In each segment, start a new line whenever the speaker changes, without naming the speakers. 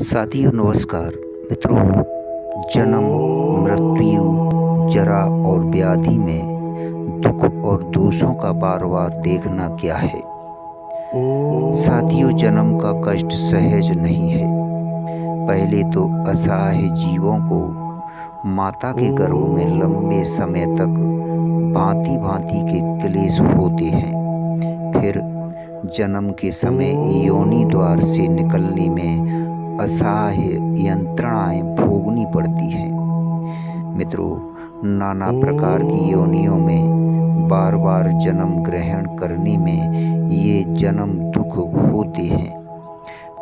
साथियों नमस्कार। मित्रों, जन्म, मृत्यु, जरा और व्याधि में दुख और दोषों का बार बार देखना क्या है। साथियों, जन्म का कष्ट सहज नहीं है। पहले तो असहाय जीवों को माता के गर्भ में लंबे समय तक भांति भांति के क्लेश होते हैं। फिर जन्म के समय योनि द्वार से निकलने में असहाय यंत्रणाएं भोगनी पड़ती हैं। मित्रों, नाना प्रकार की योनियों में बार बार जन्म ग्रहण करने में ये जन्म दुख होते हैं।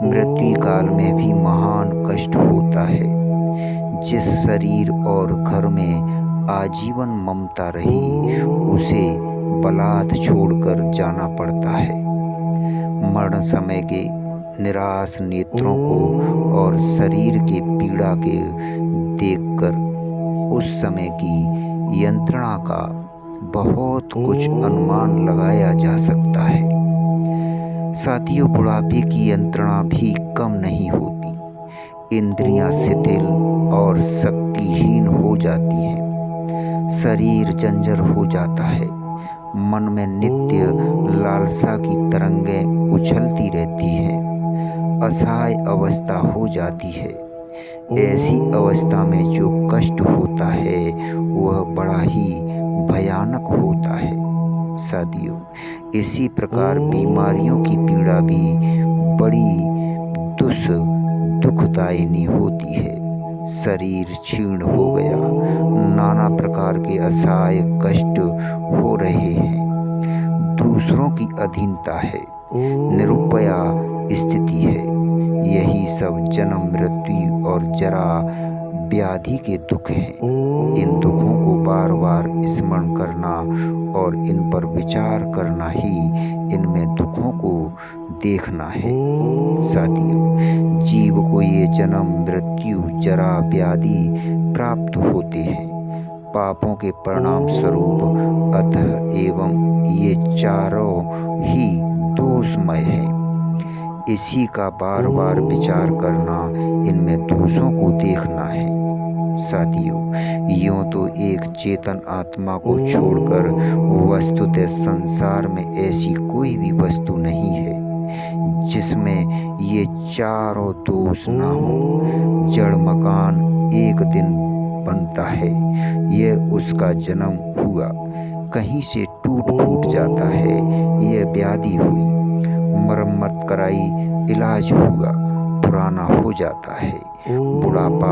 मृत्यु काल में भी महान कष्ट होता है। जिस शरीर और घर में आजीवन ममता रही, उसे बलात् छोड़कर जाना पड़ता है। मरण समय के निराश नेत्रों को और शरीर के पीड़ा के देखकर उस समय की यंत्रणा का बहुत कुछ अनुमान लगाया जा सकता है। साथियों, बुढ़ापे की यंत्रणा भी कम नहीं होती। इंद्रियां शिथिल और शक्तिहीन हो जाती हैं। शरीर जंजर हो जाता है। मन में नित्य लालसा की तरंगें उछलती रहती हैं। असहाय अवस्था हो जाती है। ऐसी अवस्था में जो कष्ट होता है वह बड़ा ही भयानक होता है। साथियों, इसी प्रकार बीमारियों की पीड़ा भी बड़ी दुखदायिनी होती है। शरीर क्षीण हो गया, नाना प्रकार के असहाय कष्ट हो रहे हैं। दूसरों की अधीनता है, निरुपया स्थिति है। यही सब जन्म, मृत्यु और जरा व्याधि के दुख हैं। इन दुखों को बार बार स्मरण करना और इन पर विचार करना ही इनमें दुखों को देखना है। साथियों, जीव को ये जन्म, मृत्यु, जरा, व्याधि प्राप्त होते हैं पापों के परिणाम स्वरूप। अतः एवं ये चारों ही दोषमय हैं। इसी का बार बार विचार करना, इनमें दोषों को देखना है। साथियों, यूं तो एक चेतन आत्मा को छोड़कर वस्तुतः संसार में ऐसी कोई भी वस्तु नहीं है जिसमें ये चारों दोष ना हो। जड़ मकान एक दिन बनता है, यह उसका जन्म हुआ। कहीं से टूट फूट जाता है, यह व्याधि हुई। मरम्मत कराई, इलाज हुआ, पुराना हो जाता है। बुढ़ापा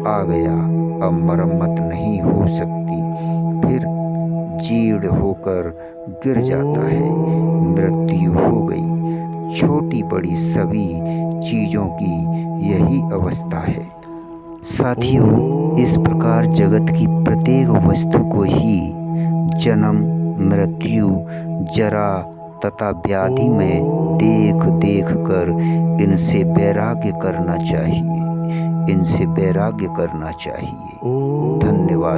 आ गया, अब मरम्मत नहीं हो सकती, फिर जीर्ण होकर गिर जाता है। मृत्यु हो गई। छोटी बड़ी सभी चीजों की यही अवस्था है। साथियों, इस प्रकार जगत की प्रत्येक वस्तु को ही जन्म, मृत्यु, जरा तथा व्याधि में देख देख कर इनसे वैराग्य करना चाहिए। इनसे वैराग्य करना चाहिए। धन्यवाद।